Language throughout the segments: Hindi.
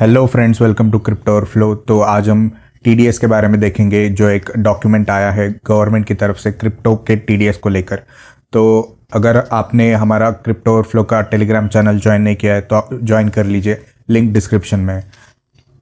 Hello friends, welcome to crypto और फ्लो। तो आज हम टीडीएस के बारे में देखेंगे, जो एक डॉक्यूमेंट आया है गवर्नमेंट की तरफ से क्रिप्टो के टीडीएस को लेकर। तो अगर आपने हमारा क्रिप्टो और फ्लो का टेलीग्राम चैनल ज्वाइन नहीं किया है तो आप ज्वाइन कर लीजिए, लिंक डिस्क्रिप्शन में है।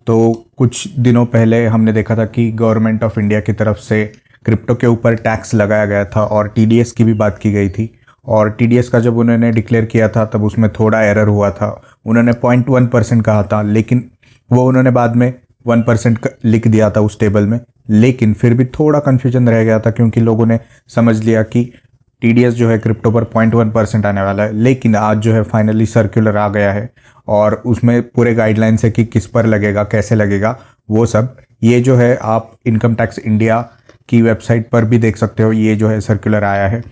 तो कुछ दिनों पहले हमने देखा था कि गवर्नमेंट ऑफ इंडिया की तरफ से क्रिप्टो के ऊपर टैक्स लगाया गया था और टीडीएस की भी बात की गई थी। और टीडीएस का जब उन्होंने डिक्लेयर किया था तब उसमें थोड़ा एरर हुआ था। उन्होंने 0.1% कहा था, लेकिन वो उन्होंने बाद में 1% लिख दिया था उस टेबल में। लेकिन फिर भी थोड़ा कन्फ्यूजन रह गया था, क्योंकि लोगों ने समझ लिया कि टीडीएस जो है क्रिप्टो पर 0.1% आने वाला है। लेकिन आज जो है फाइनली सर्कुलर आ गया है और उसमें पूरे गाइडलाइंस है कि किस पर लगेगा, कैसे लगेगा, वो सब। ये जो है आप इनकम टैक्स इंडिया की वेबसाइट पर भी देख सकते हो। ये जो है सर्कुलर आया है,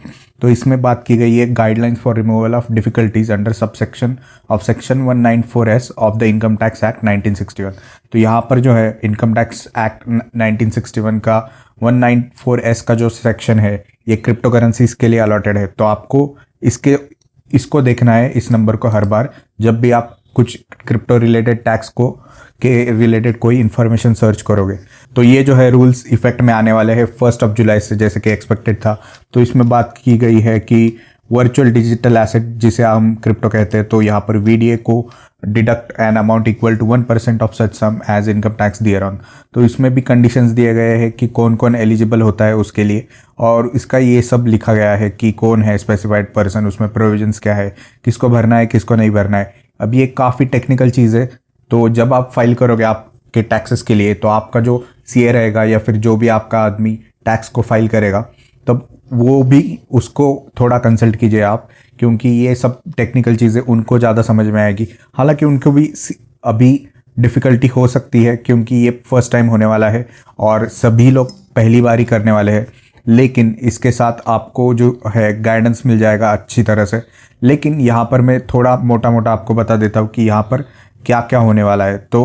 तो इसमें बात की गई है guidelines for removal of difficulties under subsection of section 194S of the income tax act 1961। तो यहाँ पर जो है इनकम टैक्स एक्ट 1961 का 194S का जो सेक्शन है, ये क्रिप्टो करेंसीज के लिए अलॉटेड है। तो आपको इसको देखना है, इस नंबर को, हर बार जब भी आप कुछ क्रिप्टो रिलेटेड टैक्स को के रिलेटेड कोई इन्फॉर्मेशन सर्च करोगे। तो ये जो है रूल्स इफेक्ट में आने वाले हैं 1 जुलाई से, जैसे कि एक्सपेक्टेड था। तो इसमें बात की गई है कि वर्चुअल डिजिटल एसेट, जिसे हम क्रिप्टो कहते हैं, तो यहाँ पर वीडीए को deduct an amount equal to 1% of such sum as income tax thereon. तो इसमें भी कंडीशंस दिए गए हैं कि कौन कौन एलिजिबल होता है उसके लिए, और इसका ये सब लिखा गया है कि कौन है स्पेसिफाइड पर्सन, उसमें प्रोविजंस क्या है, किसको भरना है, किसको नहीं भरना है। अब ये काफ़ी टेक्निकल चीज़ है। तो जब आप फाइल करोगे आपके टैक्सेस के लिए, तो आपका जो सीए रहेगा या फिर जो भी आपका आदमी टैक्स को फाइल करेगा, तब वो भी उसको थोड़ा कंसल्ट कीजिए आप, क्योंकि ये सब टेक्निकल चीज़ें उनको ज़्यादा समझ में आएगी। हालांकि उनको भी अभी डिफ़िकल्टी हो सकती है, क्योंकि ये फर्स्ट टाइम होने वाला है और सभी लोग पहली बार ही करने वाले हैं। लेकिन इसके साथ आपको जो है गाइडेंस मिल जाएगा अच्छी तरह से। लेकिन यहाँ पर मैं थोड़ा मोटा मोटा आपको बता देता हूँ कि यहाँ पर क्या क्या होने वाला है। तो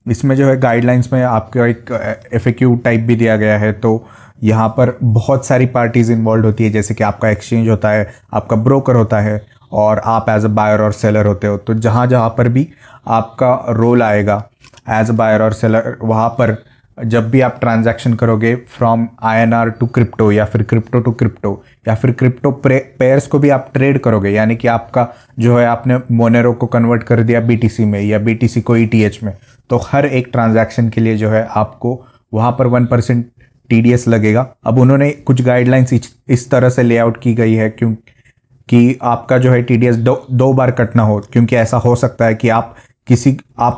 इसमें जो है गाइडलाइंस में आपका एक एफएक्यू टाइप भी दिया गया है। तो यहाँ पर बहुत सारी पार्टीज इन्वॉल्व होती है, जैसे कि आपका एक्सचेंज होता है, आपका ब्रोकर होता है, और आप एज अ बायर और सेलर होते हो। तो जहाँ जहाँ पर भी आपका रोल आएगा एज अ बायर और सेलर, वहाँ पर जब भी आप ट्रांजैक्शन करोगे फ्रॉम आईएनआर टू क्रिप्टो, या फिर क्रिप्टो टू क्रिप्टो, या फिर क्रिप्टो पेयर्स को भी आप ट्रेड करोगे, यानी कि आपका जो है आपने मोनेरो को कन्वर्ट कर दिया बीटीसी में या बीटीसी को ईटीएच में, तो हर एक ट्रांजैक्शन के लिए जो है आपको वहाँ पर 1% टीडीएस लगेगा। अब उन्होंने कुछ गाइडलाइंस इस तरह से लेआउट की गई है क्योंकि आपका जो है टीडीएस दो बार कटना हो, क्योंकि ऐसा हो सकता है कि आप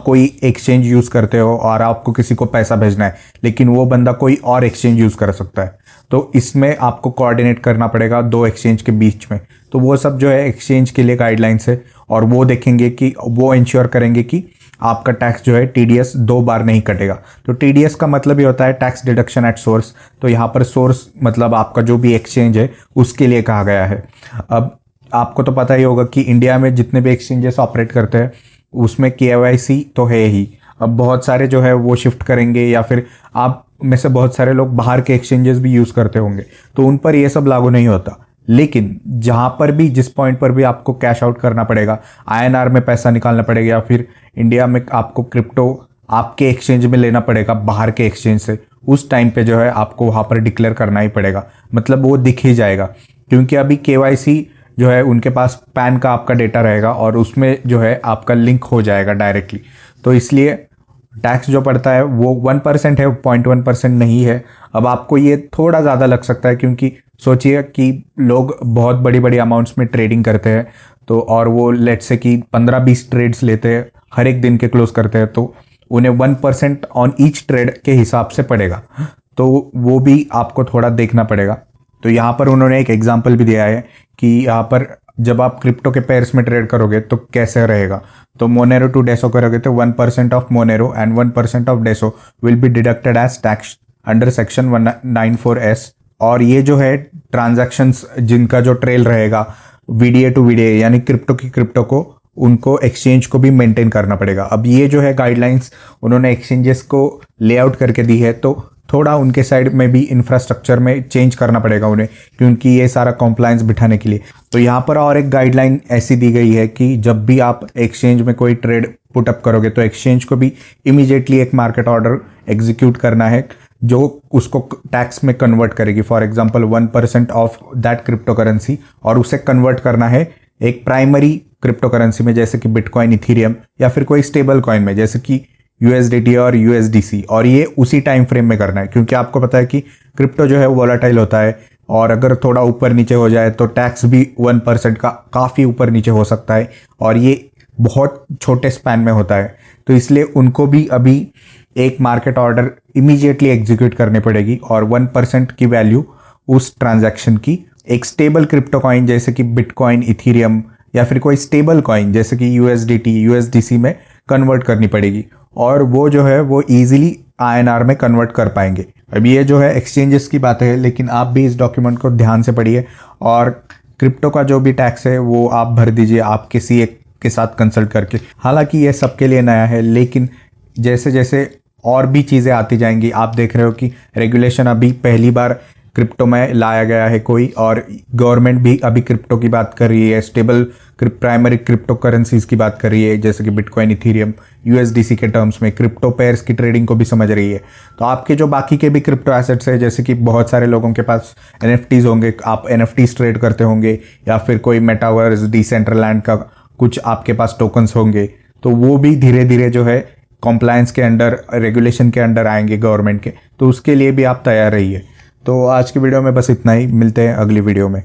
कोई एक्सचेंज यूज करते हो और आपको किसी को पैसा भेजना है, लेकिन वो बंदा कोई और एक्सचेंज यूज कर सकता है। तो इसमें आपको कोऑर्डिनेट करना पड़ेगा दो एक्सचेंज के बीच में। तो वो सब जो है एक्सचेंज के लिए गाइडलाइंस है, और वो देखेंगे कि वो इंश्योर करेंगे कि आपका टैक्स जो है टीडीएस 2 बार नहीं कटेगा। तो टीडीएस का मतलब ये होता है टैक्स डिडक्शन एट सोर्स। तो यहाँ पर सोर्स मतलब आपका जो भी एक्सचेंज है उसके लिए कहा गया है। अब आपको तो पता ही होगा कि इंडिया में जितने भी एक्सचेंजेस ऑपरेट करते हैं उसमें केवाईसी तो है ही। अब बहुत सारे जो है वो शिफ्ट करेंगे, या फिर आप में से बहुत सारे लोग बाहर के एक्सचेंजेस भी यूज़ करते होंगे, तो उन पर ये सब लागू नहीं होता। लेकिन जहाँ पर भी, जिस पॉइंट पर भी आपको कैश आउट करना पड़ेगा, आईएनआर में पैसा निकालना पड़ेगा, या फिर इंडिया में आपको क्रिप्टो आपके एक्सचेंज में लेना पड़ेगा बाहर के एक्सचेंज से, उस टाइम पे जो है आपको वहाँ पर डिक्लेयर करना ही पड़ेगा। मतलब वो दिख ही जाएगा, क्योंकि अभी केवाईसी जो है उनके पास पैन का आपका डेटा रहेगा और उसमें जो है आपका लिंक हो जाएगा डायरेक्टली। तो इसलिए टैक्स जो पड़ता है वो 1% है, 0.1% नहीं है। अब आपको ये थोड़ा ज़्यादा लग सकता है, क्योंकि सोचिए कि लोग बहुत बड़ी बड़ी अमाउंट्स में ट्रेडिंग करते हैं, तो और वो लेट से कि 15-20 ट्रेड्स लेते हैं, हर एक दिन के क्लोज करते हैं, तो उन्हें 1% ऑन ईच ट्रेड के हिसाब से पड़ेगा। तो वो भी आपको थोड़ा देखना पड़ेगा। तो यहाँ पर उन्होंने एक एग्जाम्पल भी दिया है कि यहाँ पर जब आप क्रिप्टो के पेयर्स में ट्रेड करोगे तो कैसे रहेगा। तो मोनेरो टू डेसो करोगे तो 1% of Monero and 1% of DeSo will be deducted as tax under section 194S। और ये जो है ट्रांजैक्शंस जिनका जो ट्रेल रहेगा वीडीए टू वीडीए, यानी क्रिप्टो की क्रिप्टो को, उनको एक्सचेंज को भी मेंटेन करना पड़ेगा। अब ये जो है गाइडलाइंस उन्होंने एक्सचेंजेस को लेआउट करके दी है, तो थोड़ा उनके साइड में भी इंफ्रास्ट्रक्चर में चेंज करना पड़ेगा उन्हें, क्योंकि ये सारा कॉम्प्लायंस बिठाने के लिए। तो यहाँ पर और एक गाइडलाइन ऐसी दी गई है कि जब भी आप एक्सचेंज में कोई ट्रेड पुटअप करोगे तो एक्सचेंज को भी इमीडिएटली एक मार्केट ऑर्डर एग्जीक्यूट करना है जो उसको टैक्स में कन्वर्ट करेगी, for example 1% of that crypto currency, और उसे कन्वर्ट करना है एक प्राइमरी क्रिप्टो करेंसी में जैसे कि बिटकॉइन, इथीरियम या फिर कोई स्टेबल कॉइन में जैसे कि USDT और USDC। और ये उसी टाइम फ्रेम में करना है, क्योंकि आपको पता है कि क्रिप्टो जो है वो वोलेटाइल होता है, और अगर थोड़ा ऊपर नीचे हो जाए तो टैक्स भी 1% का काफ़ी ऊपर नीचे हो सकता है, और ये बहुत छोटे स्पैन में होता है। तो इसलिए उनको भी अभी एक मार्केट ऑर्डर इमीडिएटली एग्जीक्यूट करनी पड़ेगी, और 1% की वैल्यू उस ट्रांजैक्शन की एक स्टेबल क्रिप्टो कॉइन जैसे कि बिटकॉइन, इथीरियम या फिर कोई स्टेबल कॉइन जैसे कि USDT, USDC में कन्वर्ट करनी पड़ेगी, और वो जो है वो इजीली INR में कन्वर्ट कर पाएंगे। अब ये जो है एक्सचेंजेस की बात है, लेकिन आप भी इस डॉक्यूमेंट को ध्यान से पढ़िए, और क्रिप्टो का जो भी टैक्स है वो आप भर दीजिए आप किसी एक के साथ कंसल्ट करके। हालांकि ये सबके लिए नया है, लेकिन जैसे जैसे और भी चीज़ें आती जाएंगी, आप देख रहे हो कि रेगुलेशन अभी पहली बार क्रिप्टो में लाया गया है कोई, और गवर्नमेंट भी अभी क्रिप्टो की बात कर रही है, स्टेबल प्राइमरी क्रिप्टो करेंसीज की बात कर रही है जैसे कि बिटकॉइन, इथीरियम, USDC के टर्म्स में क्रिप्टो पेयर्स की ट्रेडिंग को भी समझ रही है। तो आपके जो बाकी के भी क्रिप्टो एसेट्स है, जैसे कि बहुत सारे लोगों के पास NFTs होंगे, आप NFTs ट्रेड करते होंगे, या फिर कोई मेटावर्स, डिसेंट्रलैंड का कुछ आपके पास टोकन्स होंगे, तो वो भी धीरे धीरे जो है कॉम्प्लायंस के अंडर, रेगुलेशन के अंडर आएंगे गवर्नमेंट के। तो उसके लिए भी आप तैयार रहिए। तो आज की वीडियो में बस इतना ही, मिलते हैं अगली वीडियो में।